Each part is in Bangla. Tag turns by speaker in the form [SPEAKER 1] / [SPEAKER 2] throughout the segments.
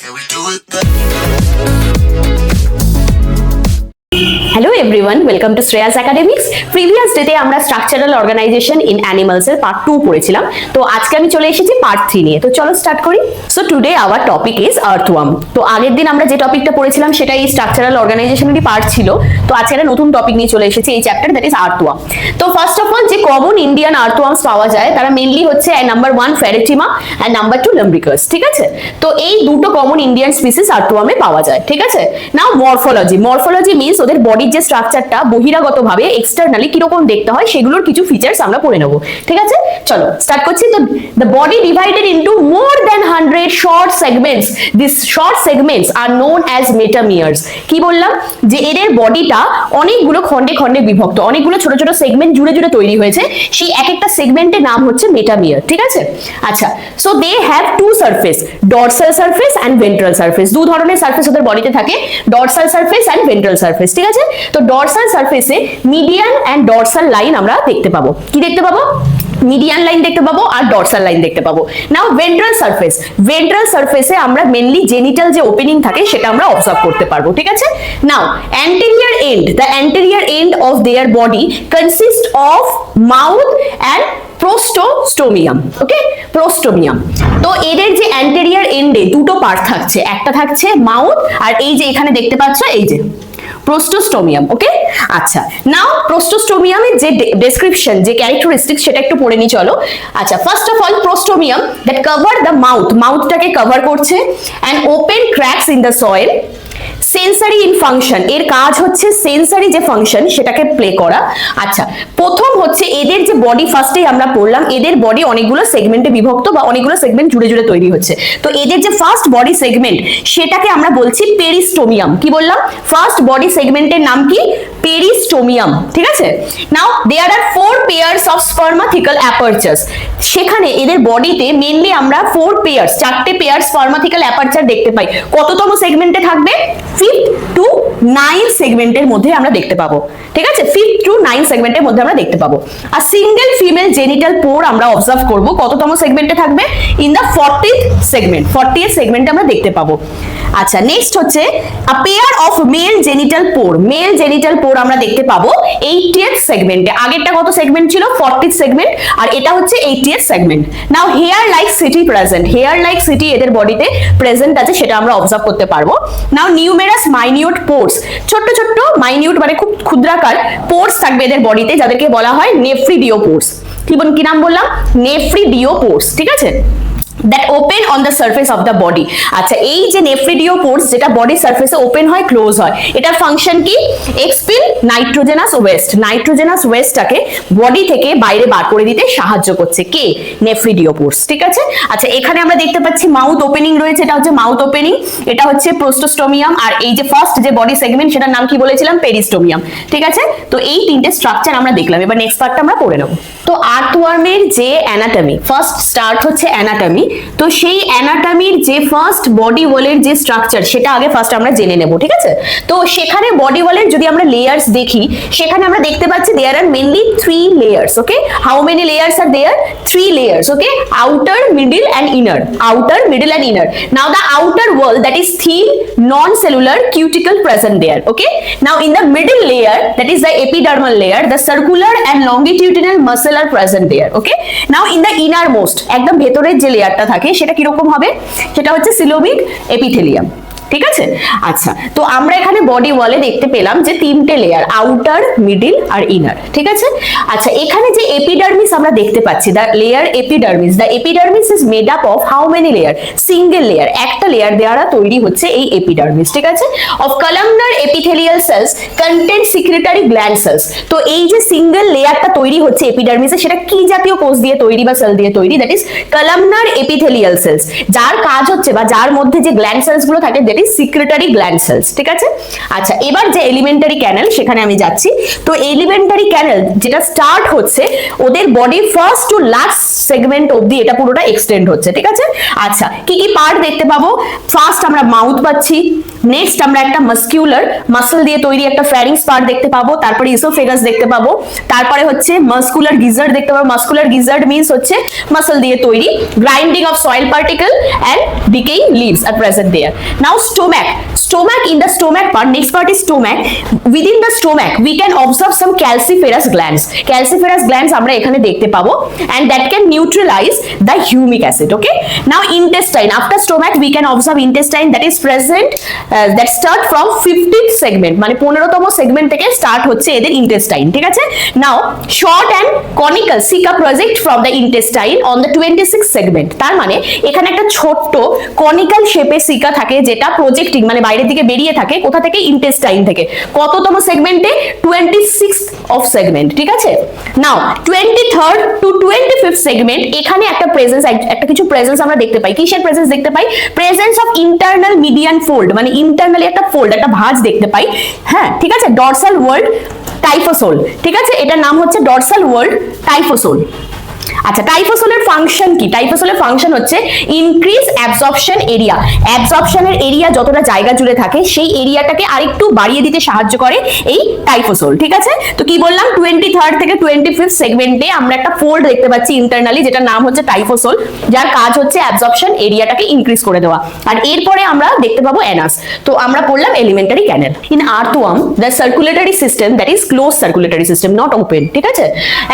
[SPEAKER 1] Can we do it?
[SPEAKER 2] Hello everyone, welcome to Shreya's Academics. Previous day আমরা structural organization in animals এর part 2 পড়েছিলাম। তো আজকে আমি চলে এসেছি part 3 নিয়ে। তো চলো স্টার্ট করি। So today our topic is earthworm. তো আগের দিন আমরা যে টপিকটা পড়েছিলাম সেটা এই structural organization এরই পার্ট ছিল। তো আজকে একটা নতুন টপিক নিয়ে চলে এসেছি এই চ্যাপ্টার, দ্যাট ইজ earthworm। তো ফার্স্ট অফ অল যে কমন ইন্ডিয়ান earthworms পাওয়া যায় তারা মেইনলি হচ্ছে নাম্বার 1 ফেরেটিমা এন্ড নাম্বার 2 লাম্ব্রিকাস, ঠিক আছে? তো এই দুটো কমন ইন্ডিয়ান স্পিসিস earthworm এ পাওয়া যায়, ঠিক আছে? নাও মরফোলজি মিন্স ওদের বডির যে স্ট্রাকচারটা বহিরাগতভাবে এক্সটারনালি কিরকম দেখতে হয় সেগুলোর কিছু ফিচার্স আমরা পড়ে নেব, ঠিক আছে? চলো স্টার্ট করছি। তো the body divided into more than 100 short segments. These short segments are known as metameres. কি বললাম যে এদের বডিটা অনেকগুলো খণ্ডে খণ্ডে বিভক্ত, অনেকগুলো ছোট ছোট সেগমেন্ট জুড়ে জুড়ে তৈরি হয়েছে। সেই এক একটা সেগমেন্টের নাম হচ্ছে মেটামিয়ার, ঠিক আছে? আচ্ছা, so they have two surface, dorsal surface and ventral surface. দু ধরনের সারফেস ওদের বডিতে থাকে, dorsal surface and ventral surface, ঠিক আছে? তো ডরসাল সারফেসে মিডিয়ান এন্ড ডরসাল লাইন আমরা দেখতে পাবো। কি দেখতে পাবো? মিডিয়ান লাইন দেখতে পাবো আর ডরসাল লাইন দেখতে পাবো। নাও ভেন্ট্রাল সারফেসে আমরা মেইনলি জেনিটাল যে ওপেনিং থাকে সেটা আমরা অবজার্ভ করতে পারবো, ঠিক আছে? নাও the anterior end of their body consists of mouth and প্রোস্টোস্টোমিয়াম, ওকে? প্রোস্টোমিয়াম। তো এদের যে অ্যান্টেরিয়র এন্ডে দুটো পার্ট থাকছে, একটা থাকছে মাউথ আর এই যে এখানে দেখতে পাচ্ছ এই যে প্রোস্টোস্টোমিয়াম, ওকে? আচ্ছা, নাও প্রোস্টোস্টোমিয়ামের যে ডেসক্রিপশন, যে ক্যারেক্টারিস্টিক্স সেটা একটু পড়ে নি, চলো। আচ্ছা, first of all prostomium that cover the মাউথটাকে কভার করছে and open cracks in the soil. Sensory in function, এর কাজ হচ্ছে সেন্সারি যে ফাংশন সেটাকে প্লে করা। আচ্ছা, প্রথম হচ্ছে এদের যে বডি, ফার্স্টেই আমরা পড়লাম এদের বডি অনেকগুলো সেগমেন্টে বিভক্ত বা অনেকগুলো সেগমেন্ট জুড়ে জুড়ে তৈরি হচ্ছে। তো এদের যে ফার্স্ট বডি সেগমেন্ট সেটাকে আমরা বলছি পেরিস্টোমিয়াম। কি বললাম? ফার্স্ট বডি সেগমেন্টের নাম কি? পেরিস্টোমিয়াম, ঠিক আছে? নাও দেয়ার আর 4 পেয়ার্স অফ স্পার্মাথিক্যাল অ্যাপারচার্স। সেখানে এদের বডিতে মেইনলি আমরা 4 পেয়ার্স, 4টে পেয়ার স্পার্মাথিক্যাল অ্যাপারচার দেখতে পাই। কততম সেগমেন্টে থাকবে? 5th to 9th সেগমেন্টের মধ্যে আমরা দেখতে পাবো, ঠিক আছে? 5th to 9th সেগমেন্টের মধ্যে আমরা দেখতে পাবো। আর সিঙ্গেল ফিমেল জেনিটাল পোর আমরা অবজার্ভ করব, কততম সেগমেন্টে থাকবে? In the 40th segment, 40th সেগমেন্টে আমরা দেখতে পাবো। আচ্ছা, নেক্সট হচ্ছে a pair of male genital pore আমরা দেখতে পাবো 80th সেগমেন্টে। আগেরটা কত সেগমেন্ট ছিল? 40th সেগমেন্ট, আর এটা হচ্ছে 80th সেগমেন্ট। নাও হেয়ার লাইক সিটি এদের বডিতে প্রেজেন্ট আছে, সেটা আমরা অবজার্ভ করতে পারবো। নাও নিউমেরাস মাইনিউট পোর্স, ছোট্ট ছোট্ট মাইনিউট মানে খুব ক্ষুদ্রাকার পোর্স থাকবে এদের বডিতে, যাদেরকে বলা হয় নেফ্রিডিও পোর্স। কি নাম বললাম? নেফ্রিডিও পোর্স, ঠিক আছে? that open on the surface of the body. আচ্ছা, এই যে নেফ্রিডিও পোর্স যেটা বডি সারফেসে ওপেন হয়, ক্লোজ হয়, এটার ফাংশন কি? এক্সপেল নাইট্রোজেনাস ওয়েস্টটাকে বডি থেকে বাইরে বার করে দিতে সাহায্য করছে কে? নেফ্রিডিও পোর্স, ঠিক আছে? আচ্ছা, এখানে আমরা দেখতে পাচ্ছি মাউথ ওপেনিং রয়েছে, এটা হচ্ছে মাউথ ওপেনিং, এটা হচ্ছে প্রোস্টোস্টোমিয়াম, আর এই যে ফার্স্ট যে বডি সেগমেন্ট সেটার নাম কি বলেছিলাম? পেরিস্টোমিয়াম, ঠিক আছে? তো এই তিনটে স্ট্রাকচার আমরা দেখলাম। এবার নেক্সট পার্টটা আমরা পড়ে নেব। তো আর্থওয়ার্মের যে অ্যানাটমি, ফার্স্ট স্টার্ট হচ্ছে অ্যানাটমি। তো সেই অ্যানাটমির যে ফার্স্ট বডি ওয়ালের যে স্ট্রাকচার সেটা আগে ফার্স্ট আমরা জেনে নেব, ঠিক আছে? তো সেখানে বডি ওয়ালের যদি আমরা লেয়ার্স দেখি, সেখানে আমরা দেখতে পাচ্ছি there are mainly 3 layers, okay? How many layers are there? 3 layers, okay? Outer, middle and inner. Now the outer wall, that is thin non-cellular cuticle present there, okay? Now in the middle layer, that is the epidermal layer, the circular and longitudinal muscle are present there, okay? Now in the innermost, একদম ভেতরের যে লেয়ারটা থাকে সেটা কি রকম হবে? সেটা হচ্ছে সিলোমিক এপিথেলিয়াম, ঠিক আছে? আচ্ছা, তো আমরা এখানে বডি ওয়ালে দেখতে পেলাম যে 3টে লেয়ার, আউটার, মিডল আর ইনার, ঠিক আছে? আচ্ছা, এখানে যে এপিডার্মিস আমরা দেখতে পাচ্ছি, the epidermis is made up of how many layer? Single layer, একটা লেয়ার দ্বারা তৈরি হচ্ছে এই এপিডার্মিস, ঠিক আছে? Of columnar epithelial cells content secretory gland cells. তো এই যে সিঙ্গেল লেয়ারটা তৈরি হচ্ছে এপিডার্মিসে, সেটা কি জাতীয় কোষ দিয়ে তৈরি বা সেল দিয়ে তৈরি? That is columnar epithelial cells, যার কাজ হচ্ছে বা যার মধ্যে যে গ্ল্যান্ড সেলস গুলো থাকে সিক্রেটরি গ্ল্যান্ড সেলস, ঠিক আছে? আচ্ছা, এবার যে এলিমেন্টারি ক্যানেল সেখানে আমি যাচ্ছি। তো এলিমেন্টারি ক্যানেল যেটা স্টার্ট হচ্ছে ওদের body first to last segment অবধি এটা পুরোটা এক্সটেন্ড হচ্ছে, ঠিক আছে? আচ্ছা, কি কি পার্ট দেখতে পাবো? ফার্স্ট আমরা মাউথ পাচ্ছি, নেক্সট আমরা একটা মাসকিউলার মাসল দিয়ে তৈরি একটা ফ্যারিংস পার্ট দেখতে পাবো, তারপরে ইসোফেগাস দেখতে পাবো, তারপরে হচ্ছে মাসকুলার গিজার্ড দেখতে পাবো। মাসকুলার গিজার্ড মিন্স হচ্ছে মাসল দিয়ে তৈরি। Grinding of soil particle and decaying leaves are present there. Now stomach, stomach in the stomach part, next part is stomach. Within the stomach we can observe some calciferous glands. Calciferous glands আমরা এখানে দেখতে পাবো and that can neutralize the humic acid. Okay, now intestine, after stomach we can observe intestine that is present that start from 15th segment, মানে 15তম সেগমেন্ট থেকে স্টার্ট হচ্ছে এদের ইন্টেস্টাইন, ঠিক আছে। Now short and conical caeca project from the intestine on the 26th segment, তার মানে এখানে একটা ছোট্ট কনিক্যাল শেপের সিকা থাকে যেটা প্রজেক্টিং মানে বাইরের দিকে বেরিয়ে থাকে, কোথা থেকে? ইন্টেস্টাইন থেকে। কততম সেগমেন্টে? 26th অফ সেগমেন্ট, ঠিক আছে। নাও 23rd টু 25th সেগমেন্ট, এখানে একটা প্রেজেন্স, একটা কিছু প্রেজেন্স আমরা দেখতে পাই। কিসের প্রেজেন্স দেখতে পাই? Presence of internal median fold, মানে ইন্টারনালি একটা ফোল্ড, একটা ভাঁজ দেখতে পাই, হ্যাঁ ঠিক আছে। ডরসাল ওয়ার্ড টাইফোসোল, ঠিক আছে, এটার নাম হচ্ছে ডরসাল ওয়ার্ড টাইফোসোল। আচ্ছা, টাইফোসোলের ফাংশন কি? টাইফোসোলের ফাংশন হচ্ছে ইনক্রিজ অ্যাবজর্পশন এরিয়া। অ্যাবজর্পশনের এরিয়া যতটা জায়গা জুড়ে থাকে সেই এরিয়াটাকে আরেকটু বাড়িয়ে দিতে সাহায্য করে এই টাইফোসোল, ঠিক আছে। তো কি বললাম? 23rd থেকে 25th সেগমেন্টে আমরা একটা ফোল্ড দেখতে পাচ্ছি ইন্টারনালি, যেটার নাম হচ্ছে টাইফোসোল, যার কাজ হচ্ছে অ্যাবজর্পশন এরিয়াটাকে ইনক্রিজ করে দেওয়া। আর এরপরে আমরা দেখতে পাবো অ্যানাস। তো আমরা পড়লাম elementary canal. In earthworm the circulatory system that is close circulatory system, not open, ঠিক আছে।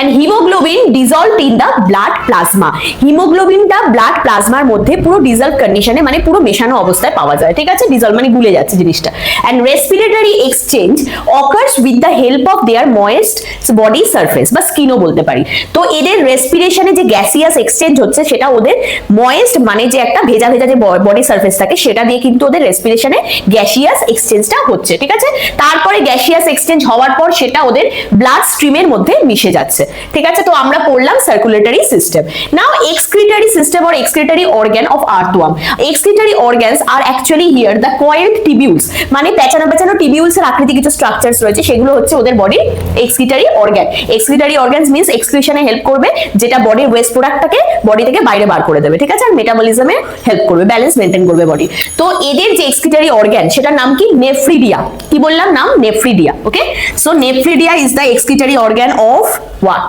[SPEAKER 2] And haemoglobin dissolved in the blood plasma, হিমোগ্লোবিনটা ব্লাড প্লাজমার মধ্যে পুরো ডিজলভ কন্ডিশনে মানে পুরো মেশানো অবস্থায় পাওয়া যায়, ঠিক আছে। ডিজলভ মানে গুলে যাচ্ছে জিনিসটা। And respiratory exchange occurs with the help of their moist body surface বা স্কিনও বলতে পারি। তো এদের রেসপিরেশনে যে গ্যাসিয়াস এক্সচেঞ্জ হচ্ছে সেটা ওদের ময়েস্ট মানে যে একটা ভেজা ভেজা যে বডি সারফেস থাকে সেটা দিয়ে কিন্তু ওদের রেসপিরেশনে গ্যাসিয়াস এক্সচেঞ্জটা হচ্ছে, ঠিক আছে। তারপরে গ্যাসিয়াস এক্সচেঞ্জ হওয়ার পর সেটা ওদের ব্লাড স্ট্রিমের মধ্যে মিশে যাচ্ছে, ঠিক আছে। তো আমরা পড়লাম circulatory system. Now excretory system or excretory organ of earthworm. Excretory organs are actually here the coiled tubules, মানে পেঁচানো পেঁচানো টিবিউলস এর আকৃতি কিছু স্ট্রাকচারস রয়েছে, সেগুলো হচ্ছে ওদের বডির excretory organ. Excretory organs means এক্সক্রিশনে হেল্প করবে, যেটা বডির ওয়েস্ট প্রোডাক্টটাকে বডি থেকে বাইরে বার করে দেবে, ঠিক আছে। আর মেটাবলিজমে হেল্প করবে, ব্যালেন্স মেইনটেইন করবে বডি। তো এদের যে এক্সক্রিটারি অর্গান সেটার নাম কি? নেফ্রিডিয়া। কি বললাম? নাম nephridia. Okay, so nephridia is the excretory organ of what?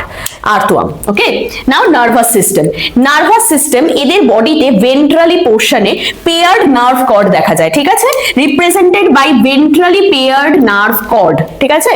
[SPEAKER 2] Earthworm. Okay, now nervous system. Nervous system এদের বডিতে ভেন্ট্রালি পোর্শনে পেয়ার্ড নার্ভ কর্ড দেখা যায়, ঠিক আছে, represented by ventrally paired nerve cord, ঠিক আছে।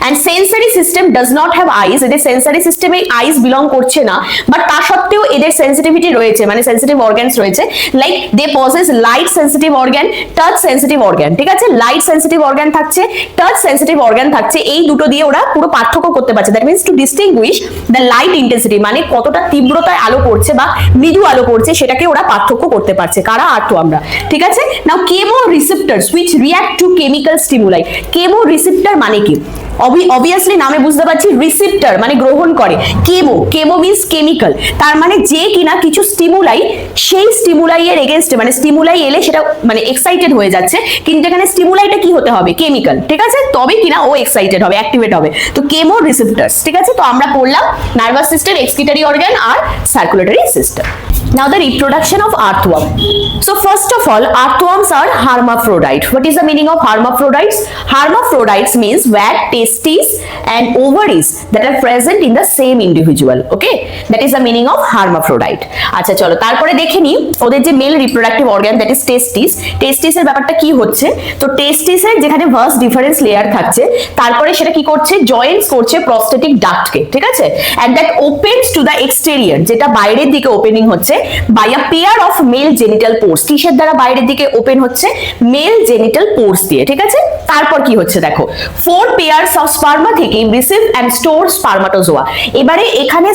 [SPEAKER 2] And sensory system does not have eyes, এদের সেন্সরি সিস্টেমে আইস বিলং করছে না, বাট তা সত্ত্বেও এদের সেন্সিটিভিটি রয়েছে, মানে সেন্সিটিভ অর্গানস রয়েছে। Like they possess light sensitive organ, touch sensitive organ, ঠিক আছে। লাইট সেন্সিটিভ অর্গান থাকছে, টাচ সেন্সিটিভ অর্গান থাকছে, এই দুটো দিয়ে ওরা পুরো পার্থক্য করতে পারছে। That means to distinguish the light intensity, মানে কতটা তীব্রতায় আলো পড়ছে বা মৃদু আলো পড়ছে সেটাকে ওরা পার্থক্য করতে পারছে। কারা? আর্থওয়ার্মরা, ঠিক আছে। Now chemo receptors which react to chemical stimuli. Chemo receptor মানে কি? অবভিয়াসলি নামে বুঝতে পারছি, রিসেপ্টর মানে গ্রহণ করে। কেমো, কেমো মিন্স কেমিক্যাল, তার মানে যে কিনা কিছু স্টিমুলাই, সেই স্টিমুলাই এর এগেইনস্টে মানে স্টিমুলাই এলে সেটা মানে এক্সাইটেড হয়ে যাচ্ছে, কিন্তু এখানে স্টিমুলাইটা কি হতে হবে? কেমিক্যাল, ঠিক আছে, তবে কিনা ও এক্সাইটেড হবে, অ্যাক্টিভেট হবে। তো কেমো রিসেপ্টরস, ঠিক আছে। তো আমরা পড়লাম নার্ভাস সিস্টেম, এক্সক্রিটারি অর্গান আর circulatory system. Now the reproduction of earthworm. So first of all, earthworms are hermaphrodite. What is the meaning of hermaphrodites? Hermaphrodites means where testes and ovaries that are present in the same individual. Okay, that is the meaning of hermaphrodite. আচ্ছা চলো তারপরে দেখে নিই ওদের যে male reproductive organ that is testis. টেস্টিসের ব্যাপারটা কি হচ্ছে? তো টেস্টিসের যেখানে ভার্স ডিফারেন্স লেয়ার থাকছে, তারপরে সেটা কি করছে? জয়েন্টস করছে প্রস্টেটিক ডাক্টকে, ঠিক আছে। and that opens to the exterior, যেটা বাইরের দিকে ওপেনিং হচ্ছে by a pair of male genital pores। কিসের দ্বারা বাইরের দিকে ওপেন হচ্ছে? মেল জেনিটাল পোর্স দিয়ে, ঠিক আছে। তারপর কি হচ্ছে দেখো, 4 pairs of sperma থেকে রিসিভ and store spermatozoa। এবারে এখানে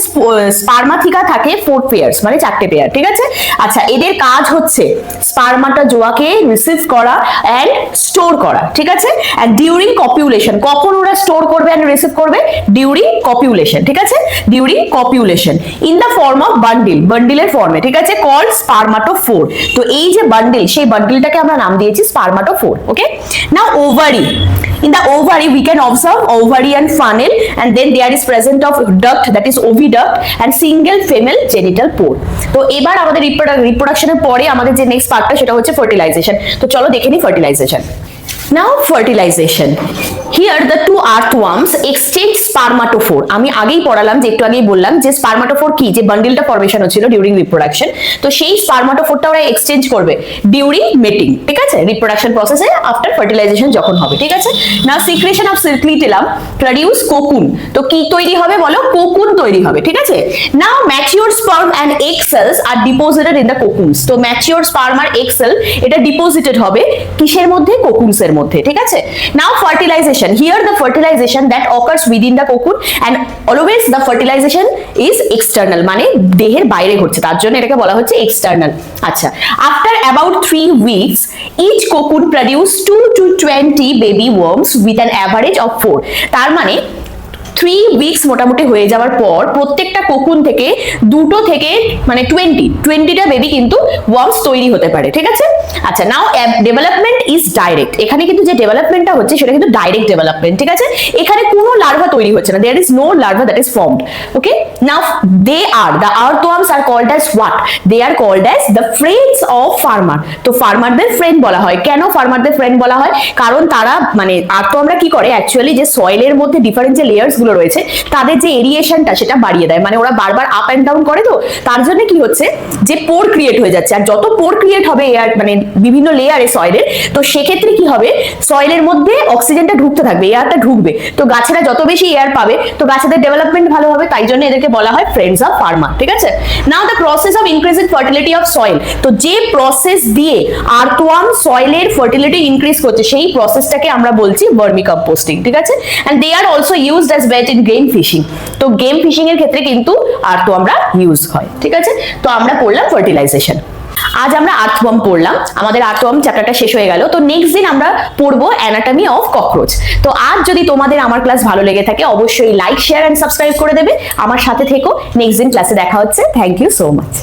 [SPEAKER 2] স্পার্মাথিকা থাকে 4 pairs মানে 4টে পেয়ার, ঠিক আছে। আচ্ছা, এদের কাজ হচ্ছে স্পার্মাটোজোয়াকে রিসিভ করা এন্ড স্টোর করা, ঠিক আছে। and during copulation, কখন ওরা স্টোর করবে এন্ড রিসিভ করবে? during copulation, ঠিক আছে, during copulation in the form of bundle, বান্ডিলের ফর্মে, ঠিক আছে, কল্ড স্পার্মাটোফোর। তো এই যে বান্ডিল, সেই বান্ডিলটাকে আমরা নাম দিয়েছি স্পার্মাটোফোর। ওকে, নাও ovary. In the ovary we can observe of ovarian funnel, and then there is present of duct, that is oviduct, and single female genital pore. তো এবার আমাদের রিপ্রোডাকশনের পরে আমাদের যে নেক্সট পার্টটা সেটা হচ্ছে ফার্টিলাইজেশন। তো চলো দেখে নিই fertilisation. Now fertilization. Here the two earthworms exchange spermatophore. আমি আগেই পড়ালাম, যে একটু আগেই বললাম যে স্পার্মাটোফোর কি, যে বান্ডিলটা ফরমেশন হচ্ছিল ডিউরিং রিপ্রোডাকশন, তো সেই স্পার্মাটোফোরটা ওরা এক্সচেঞ্জ করবে ডিউরিং মেটিং, ঠিক আছে, রিপ্রোডাকশন প্রসেসে আফটার ফার্টিলাইজেশন যখন হবে, ঠিক আছে। নাও সিক্রেশন অফ সিরক্লিটেলাম প্রডিউস কোকুন। তো কি তৈরি হবে বলো? কোকুন তৈরি হবে, ঠিক আছে। Now mature sperm and egg cells are deposited in the cocoons. তো ম্যাচিওর স্পার্ম আর এগ সেল এটা ডিপোজিটেড হবে কিসের মধ্যে? কোকুনসের মধ্যে, ঠিক আছে। Now fertilization, here the fertilization that occurs within the cocoon and always the fertilization is external, মানে দেহের বাইরে ঘটছে, তার জন্য এটাকে বলা হচ্ছে এক্সটার্নাল। আচ্ছা, after about 3 weeks each cocoon produce 2 to 20 baby worms with an average of 4। তার মানে 3 weeks মোটামুটি হয়ে যাওয়ার পর প্রত্যেকটা কোকুন থেকে 2 থেকে মানে 20টা বেবি কিন্তু ওয়ার্মস তৈরি হতে পারে, ঠিক আছে। আচ্ছা, নাও ডেভেলপমেন্ট ইজ ডাইরেক্ট। এখানে কিন্তু যে ডেভেলপমেন্টটা হচ্ছে সেটা কিন্তু ডাইরেক্ট ডেভেলপমেন্ট, ঠিক আছে। এখানে কোনো লার্ভা তৈরি হচ্ছে না, there is no larva that is formed, okay. Now they are the earthworms are called as what? They are called as the friends of farmer. তো ফার্মারদের ফ্রেন্ড বলা হয়। কেন ফার্মারদের ফ্রেন্ড বলা হয়? কারণ তারা মানে আর্থওয়ার্মরা কি করে অ্যাকচুয়ালি, যে সয়েলের মধ্যে ডিফারেন্ট যে লেয়ার্স গুলো রয়েছে তাদের যে এরিয়েশনটা সেটা বাড়িয়ে দেয়, মানে ওরা বারবার আপ এন্ড ডাউন করে, তো তার জন্য কি হচ্ছে যে পোর ক্রিয়েট হয়ে যাচ্ছে। আর যত পোর ক্রিয়েট হবে এয়ার মানে বিভিন্ন লেয়ারে সয়েলের, তো সেক্ষেত্রে কি হবে, সয়েলের মধ্যে অক্সিজেনটা ঢুকতে থাকবে, এয়ারটা ঢুকবে, তো গাছেরা যত বেশি এয়ার পাবে তো গাছেদের ডেভেলপমেন্ট ভালো হবে, তাই জন্য এদেরকে বলা হয় ফ্রেন্ডস অফ ফার্মার, ঠিক আছে। Now the process of increasing fertility of soil. তো যে প্রসেস দিয়ে আর্থওয়ার্ম সয়েলের ফার্টিলিটি ইনক্রিজ করছে সেই প্রসেসটাকে আমরা বলছি ভার্মি কম্পোস্টিং, ঠিক আছে। And they are also used as bait in game fishing. তো গেম ফিশিং এর ক্ষেত্রে কিন্তু আর্থওয়ার্মরা ইউজ হয়, ঠিক আছে। তো আমরা পড়লাম ফার্টিলাইজেশন। আজ আমরা আর্থওয়ার্ম পড়লাম, আমাদের আর্থওয়ার্ম চ্যাপ্টারটা শেষ হয়ে গেল। তো নেক্সট দিন আমরা পড়বো অ্যানাটমি অফ ককরোচ। তো আজ যদি তোমাদের আমার ক্লাস ভালো লেগে থাকে অবশ্যই লাইক, শেয়ার এন্ড সাবস্ক্রাইব করে দেবে। আমার সাথে থেকো, নেক্সট দিন ক্লাসে দেখা হচ্ছে। Thank you so much.